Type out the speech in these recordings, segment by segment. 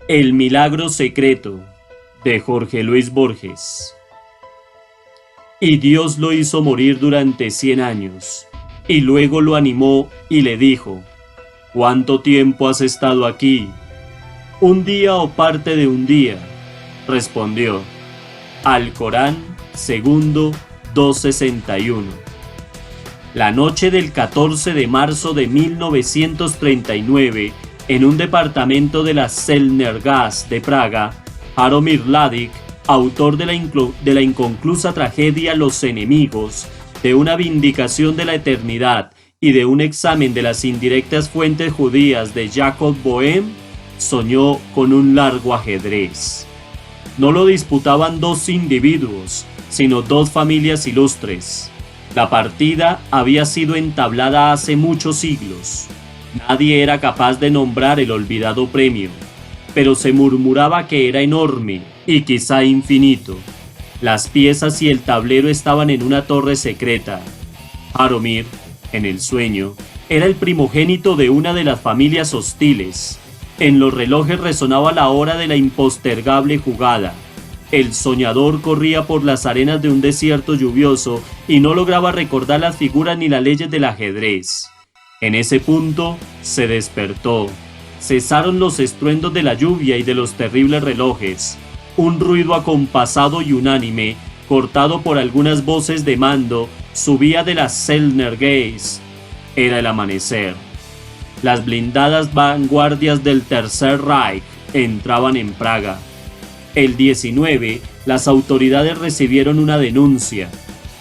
El milagro secreto de Jorge Luis Borges. Y Dios lo hizo morir durante 100 años, y luego lo animó y le dijo: ¿Cuánto tiempo has estado aquí? ¿Un día o parte de un día? Respondió: Alcorán, segundo 261. La noche del 14 de marzo de 1939, en un departamento de la Selnergasse de Praga, Jaromír Ladic, autor de la inconclusa tragedia Los enemigos, de una vindicación de la eternidad y de un examen de las indirectas fuentes judías de Jacob Boehme, soñó con un largo ajedrez. No lo disputaban dos individuos, sino dos familias ilustres. La partida había sido entablada hace muchos siglos. Nadie era capaz de nombrar el olvidado premio, pero se murmuraba que era enorme y quizá infinito. Las piezas y el tablero estaban en una torre secreta. Jaromír, en el sueño, era el primogénito de una de las familias hostiles. En los relojes resonaba la hora de la impostergable jugada. El soñador corría por las arenas de un desierto lluvioso y no lograba recordar las figuras ni las leyes del ajedrez. En ese punto se despertó. Cesaron los estruendos de la lluvia y de los terribles relojes. Un ruido acompasado y unánime, cortado por algunas voces de mando, subía de la Selnergasse. Era el amanecer. Las blindadas vanguardias del Tercer Reich entraban en Praga. El 19, las autoridades recibieron una denuncia.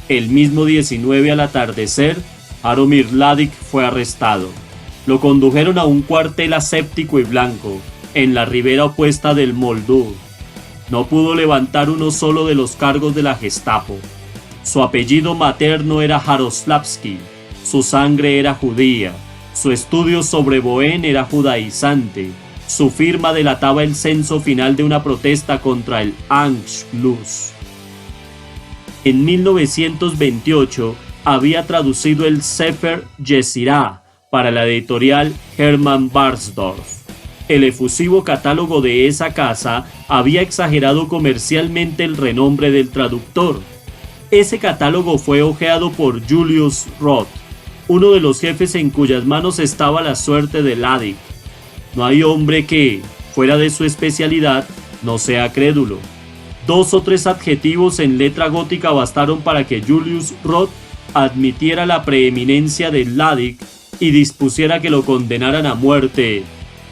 El mismo 19 al atardecer, Jaromír Ladic fue arrestado. Lo condujeron a un cuartel aséptico y blanco, en la ribera opuesta del Moldau. No pudo levantar uno solo de los cargos de la Gestapo. Su apellido materno era Jaroslavsky, su sangre era judía, su estudio sobre Boehme era judaizante, su firma delataba el censo final de una protesta contra el Anschluss. En 1928 había traducido el Sefer Yetzirah para la editorial Hermann Barsdorf. El efusivo catálogo de esa casa había exagerado comercialmente el renombre del traductor. Ese catálogo fue hojeado por Julius Roth, uno de los jefes en cuyas manos estaba la suerte de Ladic. No hay hombre que, fuera de su especialidad, no sea crédulo. 2 o 3 adjetivos en letra gótica bastaron para que Julius Roth admitiera la preeminencia de Ladic y dispusiera que lo condenaran a muerte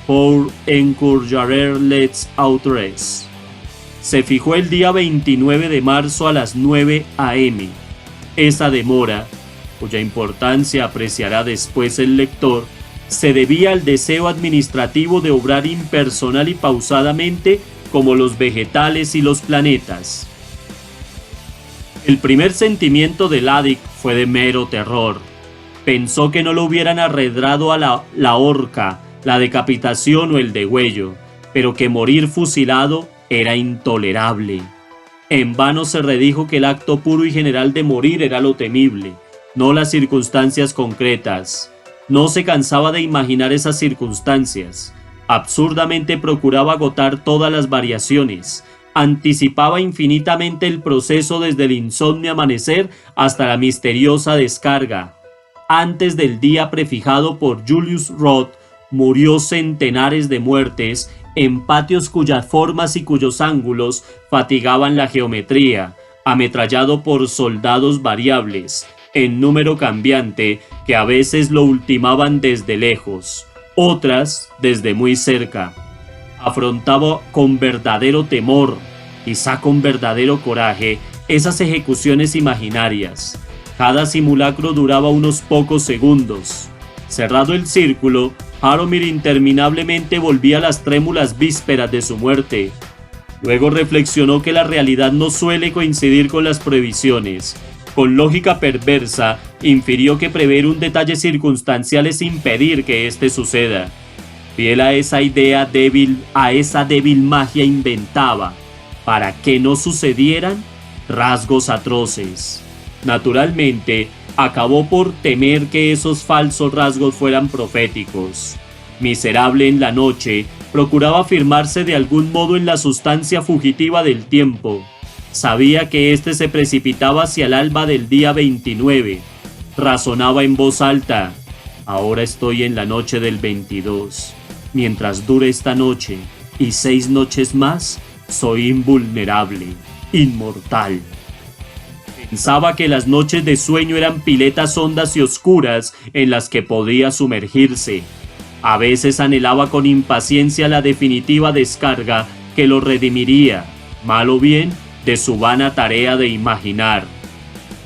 por encourager les autres. Se fijó el día 29 de marzo a las 9 a.m. Esa demora, cuya importancia apreciará después el lector, se debía al deseo administrativo de obrar impersonal y pausadamente como los vegetales y los planetas. El primer sentimiento de Ladic fue de mero terror. Pensó que no lo hubieran arredrado a la horca, la decapitación o el degüello, pero que morir fusilado era intolerable. En vano se redijo que el acto puro y general de morir era lo temible, no las circunstancias concretas. No se cansaba de imaginar esas circunstancias. Absurdamente procuraba agotar todas las variaciones. Anticipaba infinitamente el proceso desde el insomnio amanecer hasta la misteriosa descarga. Antes del día prefijado por Julius Roth, murió centenares de muertes en patios cuyas formas y cuyos ángulos fatigaban la geometría, ametrallado por soldados variables, en número cambiante, que a veces lo ultimaban desde lejos, otras desde muy cerca. Afrontaba con verdadero temor, quizá con verdadero coraje, esas ejecuciones imaginarias. Cada simulacro duraba unos pocos segundos. Cerrado el círculo, Jaromír interminablemente volvía a las trémulas vísperas de su muerte. Luego reflexionó que la realidad no suele coincidir con las previsiones. Con lógica perversa, infirió que prever un detalle circunstancial es impedir que éste suceda. Fiel a esa idea débil, a esa débil magia inventaba, para que no sucedieran, rasgos atroces. Naturalmente, acabó por temer que esos falsos rasgos fueran proféticos. Miserable en la noche, procuraba afirmarse de algún modo en la sustancia fugitiva del tiempo. Sabía que éste se precipitaba hacia el alba del día 29. Razonaba en voz alta: ahora estoy en la noche del 22. Mientras dure esta noche y 6 noches más, soy invulnerable, inmortal. Pensaba que las noches de sueño eran piletas hondas y oscuras en las que podía sumergirse. A veces anhelaba con impaciencia la definitiva descarga que lo redimiría, mal o bien, de su vana tarea de imaginar.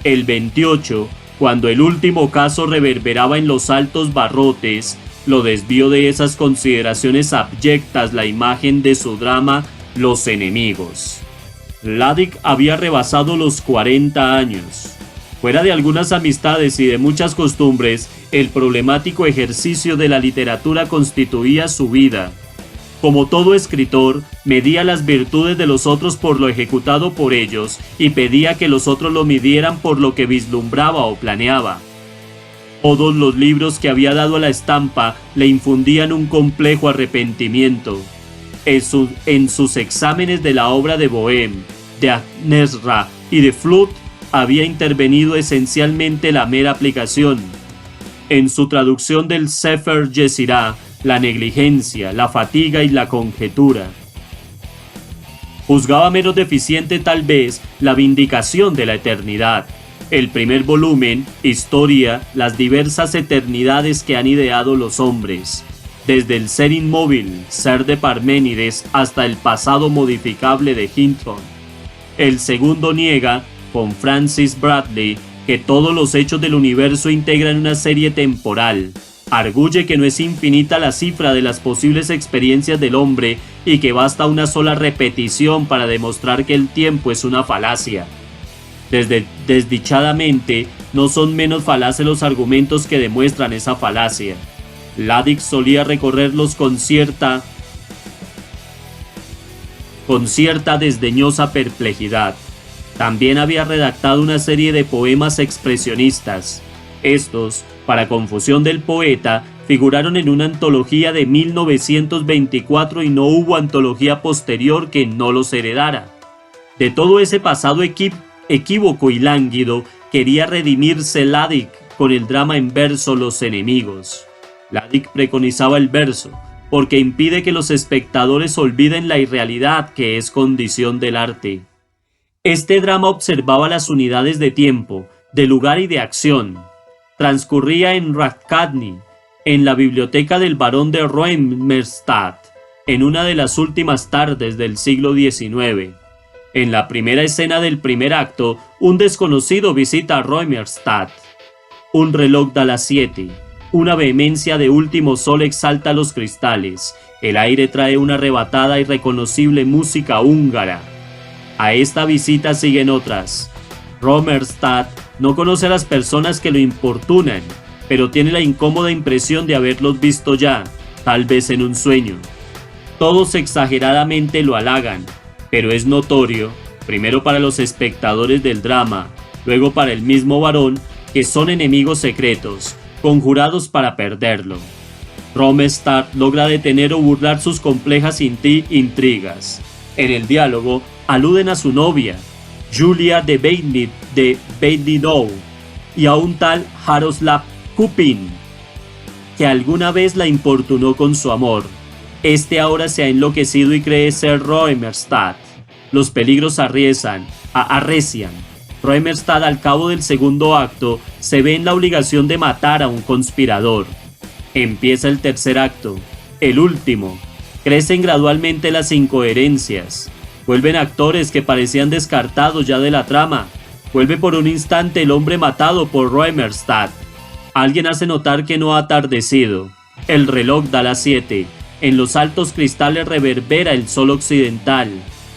El 28, cuando el último caso reverberaba en los altos barrotes, lo desvió de esas consideraciones abyectas la imagen de su drama Los enemigos. Ladig había rebasado los 40 años. Fuera de algunas amistades y de muchas costumbres, el problemático ejercicio de la literatura constituía su vida. Como todo escritor, medía las virtudes de los otros por lo ejecutado por ellos y pedía que los otros lo midieran por lo que vislumbraba o planeaba. Todos los libros que había dado a la estampa le infundían un complejo arrepentimiento. En sus exámenes de la obra de Bohème, de Agnesra y de Flood había intervenido esencialmente la mera aplicación. En su traducción del Sefer Yetzirah, la negligencia, la fatiga y la conjetura. Juzgaba menos deficiente tal vez la vindicación de la eternidad. El primer volumen, Historia, las diversas eternidades que han ideado los hombres, desde el ser inmóvil, ser de Parménides, hasta el pasado modificable de Hinton. El segundo niega, con Francis Bradley, que todos los hechos del universo integran una serie temporal. Arguye que no es infinita la cifra de las posibles experiencias del hombre y que basta una sola repetición para demostrar que el tiempo es una falacia. Desdichadamente, no son menos falaces los argumentos que demuestran esa falacia. Ladig solía recorrerlos con cierta desdeñosa perplejidad. También había redactado una serie de poemas expresionistas. Estos, para confusión del poeta, figuraron en una antología de 1924 y no hubo antología posterior que no los heredara. De todo ese pasado equívoco y lánguido, quería redimirse Ladig con el drama en verso Los enemigos. Ladig preconizaba el verso, porque impide que los espectadores olviden la irrealidad que es condición del arte. Este drama observaba las unidades de tiempo, de lugar y de acción. Transcurría en Radcadny, en la biblioteca del barón de Römerstadt, en una de las últimas tardes del siglo XIX. En la primera escena del primer acto, un desconocido visita a Römerstadt. Un reloj da las 7. Una vehemencia de último sol exalta los cristales. El aire trae una arrebatada y reconocible música húngara. A esta visita siguen otras. Römerstadt no conoce a las personas que lo importunan, pero tiene la incómoda impresión de haberlos visto ya, tal vez en un sueño. Todos exageradamente lo halagan, pero es notorio, primero para los espectadores del drama, luego para el mismo varón, que son enemigos secretos, conjurados para perderlo. Römerstadt logra detener o burlar sus complejas intrigas. En el diálogo aluden a su novia, Julia de Beidnidou, y a un tal Jaroslav Kupin, que alguna vez la importunó con su amor. Este ahora se ha enloquecido y cree ser Römerstadt. Los peligros arrecian. Römerstadt, al cabo del segundo acto, se ve en la obligación de matar a un conspirador. Empieza el tercer acto, el último. Crecen gradualmente las incoherencias. Vuelven actores que parecían descartados ya de la trama. Vuelve por un instante el hombre matado por Römerstadt. Alguien hace notar que no ha atardecido. El reloj da las 7. En los altos cristales reverbera el sol occidental.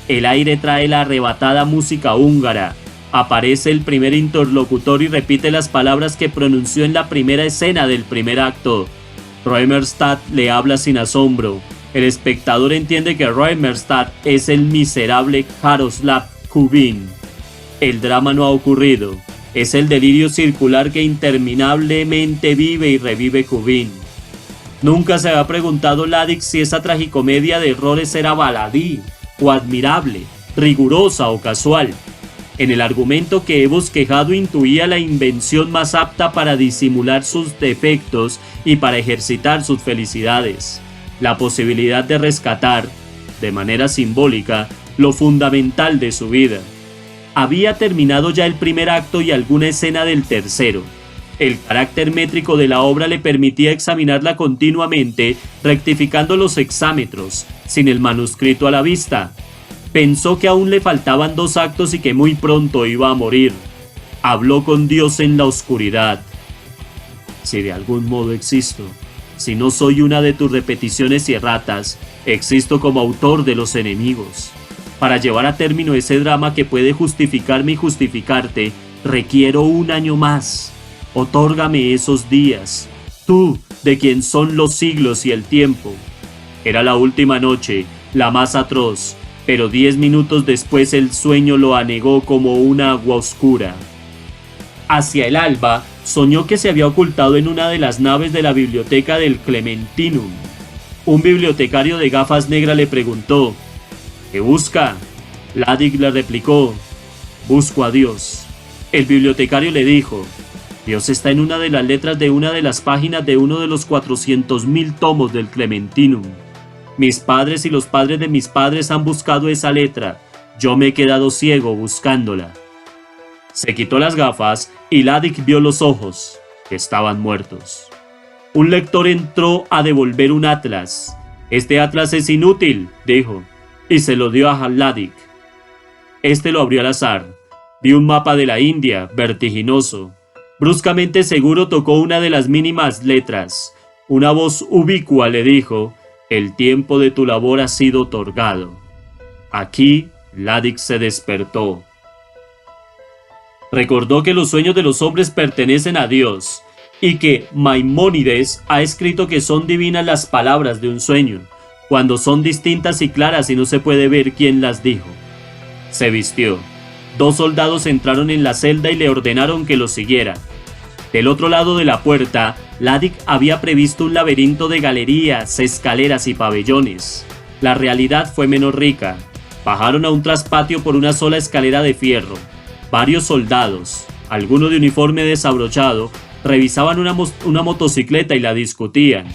El aire trae la arrebatada música húngara. Aparece el primer interlocutor y repite las palabras que pronunció en la primera escena del primer acto. Römerstadt le habla sin asombro. El espectador entiende que Römerstadt es el miserable Jaroslav Kubin. El drama no ha ocurrido. Es el delirio circular que interminablemente vive y revive Kubin. Nunca se había preguntado Ladik si esa tragicomedia de errores era baladí, o admirable, rigurosa o casual. En el argumento que he bosquejado intuía la invención más apta para disimular sus defectos y para ejercitar sus felicidades, la posibilidad de rescatar, de manera simbólica, lo fundamental de su vida. Había terminado ya el primer acto y alguna escena del tercero. El carácter métrico de la obra le permitía examinarla continuamente, rectificando los hexámetros, sin el manuscrito a la vista. Pensó que aún le faltaban 2 actos y que muy pronto iba a morir. Habló con Dios en la oscuridad. Si de algún modo existo, si no soy una de tus repeticiones y erratas, existo como autor de los enemigos. Para llevar a término ese drama que puede justificarme y justificarte, requiero 1 año más. Otórgame esos días, tú, de quien son los siglos y el tiempo. Era la última noche, la más atroz, pero 10 minutos después el sueño lo anegó como una agua oscura. Hacia el alba, soñó que se había ocultado en una de las naves de la biblioteca del Clementinum. Un bibliotecario de gafas negras le preguntó: ¿qué busca? Ladik le replicó: busco a Dios. El bibliotecario le dijo: Dios está en una de las letras de una de las páginas de uno de los 400.000 tomos del Clementinum. Mis padres y los padres de mis padres han buscado esa letra. Yo me he quedado ciego buscándola. Se quitó las gafas y Ladik vio los ojos, que estaban muertos. Un lector entró a devolver un atlas. Este atlas es inútil, dijo, y se lo dio a Ladik. Este lo abrió al azar. Vio un mapa de la India, vertiginoso. Bruscamente seguro tocó una de las mínimas letras. Una voz ubicua le dijo: el tiempo de tu labor ha sido otorgado. Aquí, Ladik se despertó. Recordó que los sueños de los hombres pertenecen a Dios, y que Maimónides ha escrito que son divinas las palabras de un sueño, cuando son distintas y claras y no se puede ver quién las dijo. Se vistió. 2 soldados entraron en la celda y le ordenaron que lo siguiera. Del otro lado de la puerta, Ladik había previsto un laberinto de galerías, escaleras y pabellones. La realidad fue menos rica. Bajaron a un traspatio por una sola escalera de fierro. Varios soldados, algunos de uniforme desabrochado, revisaban una motocicleta y la discutían.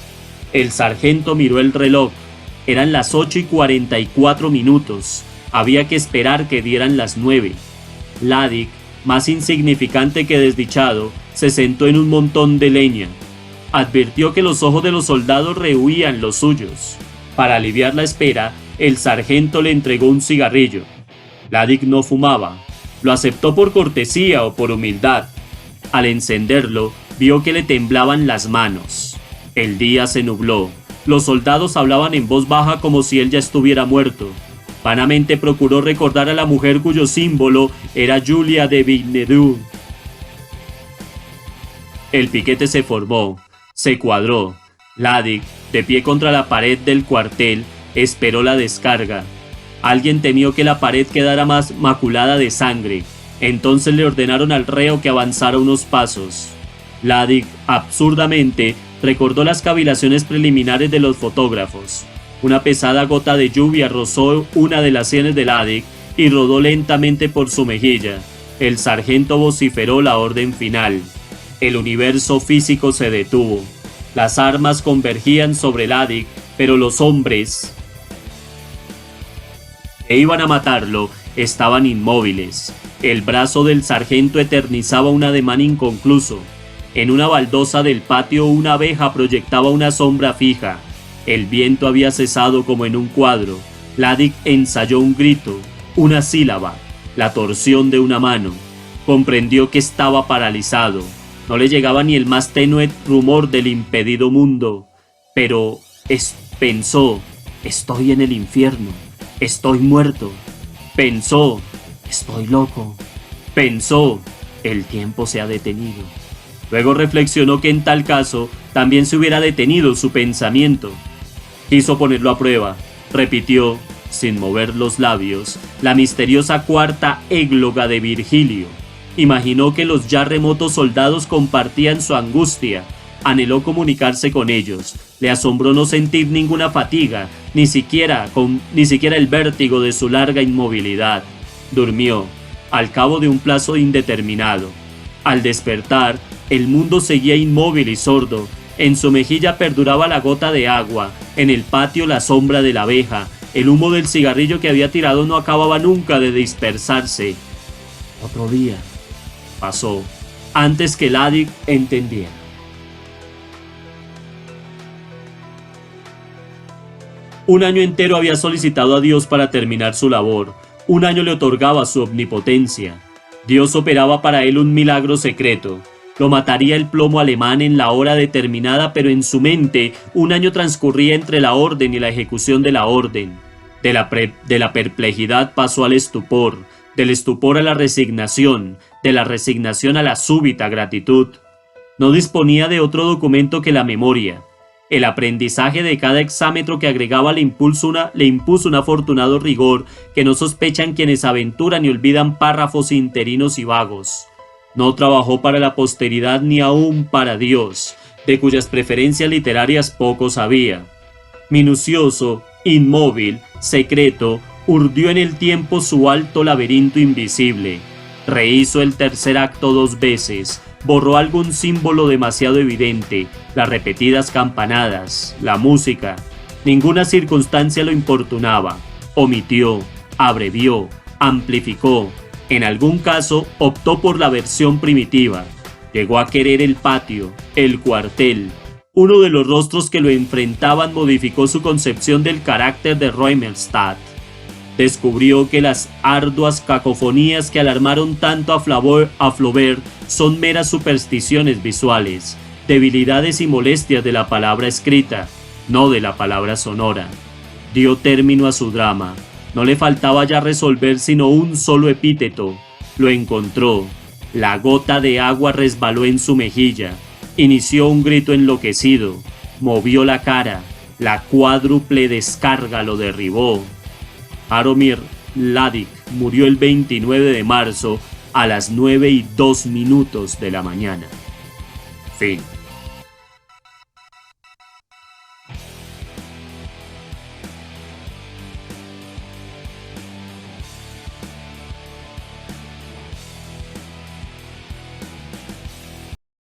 El sargento miró el reloj. Eran las 8:44. Había que esperar que dieran las 9. Ladik, más insignificante que desdichado, se sentó en un montón de leña. Advirtió que los ojos de los soldados rehuían los suyos. Para aliviar la espera, el sargento le entregó un cigarrillo. Ladik no fumaba. Lo aceptó por cortesía o por humildad. Al encenderlo, vio que le temblaban las manos. El día se nubló. Los soldados hablaban en voz baja como si él ya estuviera muerto. Vanamente procuró recordar a la mujer cuyo símbolo era Julia de Vignedoux. El piquete se formó, se cuadró. Ladik, de pie contra la pared del cuartel, esperó la descarga. Alguien temió que la pared quedara más maculada de sangre. Entonces le ordenaron al reo que avanzara unos pasos. Ladik, absurdamente, recordó las cavilaciones preliminares de los fotógrafos. Una pesada gota de lluvia rozó una de las sienes de Ladik y rodó lentamente por su mejilla. El sargento vociferó la orden final. El universo físico se detuvo. Las armas convergían sobre Ladik, pero los hombres que iban a matarlo estaban inmóviles. El brazo del sargento eternizaba un ademán inconcluso. En una baldosa del patio una abeja proyectaba una sombra fija. El viento había cesado como en un cuadro. Ladik ensayó un grito, una sílaba, la torsión de una mano. Comprendió que estaba paralizado. No le llegaba ni el más tenue rumor del impedido mundo. Pero pensó: estoy en el infierno. Estoy muerto. Pensó: estoy loco. Pensó: el tiempo se ha detenido. Luego reflexionó que en tal caso también se hubiera detenido su pensamiento. Quiso ponerlo a prueba. Repitió, sin mover los labios, la misteriosa cuarta égloga de Virgilio. Imaginó que los ya remotos soldados compartían su angustia. Anheló comunicarse con ellos, Le asombró no sentir ninguna fatiga, ni siquiera el vértigo de su larga inmovilidad. Durmió, al cabo de un plazo indeterminado. Al despertar, el mundo seguía inmóvil y sordo. En su mejilla perduraba la gota de agua, en el patio la sombra de la abeja. El humo del cigarrillo que había tirado no acababa nunca de dispersarse. Otro día pasó, antes que Ladik entendiera. Un año entero había solicitado a Dios para terminar su labor. Un año le otorgaba su omnipotencia. Dios operaba para él un milagro secreto. Lo mataría el plomo alemán en la hora determinada, pero en su mente un año transcurría entre la orden y la ejecución de la orden. De la perplejidad pasó al estupor, del estupor a la resignación, de la resignación a la súbita gratitud. No disponía de otro documento que la memoria. El aprendizaje de cada hexámetro que agregaba le impuso un afortunado rigor que no sospechan quienes aventuran y olvidan párrafos interinos y vagos. No trabajó para la posteridad ni aún para Dios, de cuyas preferencias literarias poco sabía. Minucioso, inmóvil, secreto, urdió en el tiempo su alto laberinto invisible. Rehizo el tercer acto 2 veces, borró algún símbolo demasiado evidente, las repetidas campanadas, la música. Ninguna circunstancia lo importunaba. Omitió, abrevió, amplificó. En algún caso optó por la versión primitiva. Llegó a querer el patio, el cuartel. Uno de los rostros que lo enfrentaban modificó su concepción del carácter de Römerstadt. Descubrió que las arduas cacofonías que alarmaron tanto a Flaubert son meras supersticiones visuales, debilidades y molestias de la palabra escrita, no de la palabra sonora. Dio término a su drama. No le faltaba ya resolver sino un solo epíteto. Lo encontró. La gota de agua resbaló en su mejilla. Inició un grito enloquecido. Movió la cara. La cuádruple descarga lo derribó. Jaromír Ladik murió el 29 de marzo a las 9:02 de la mañana. Fin.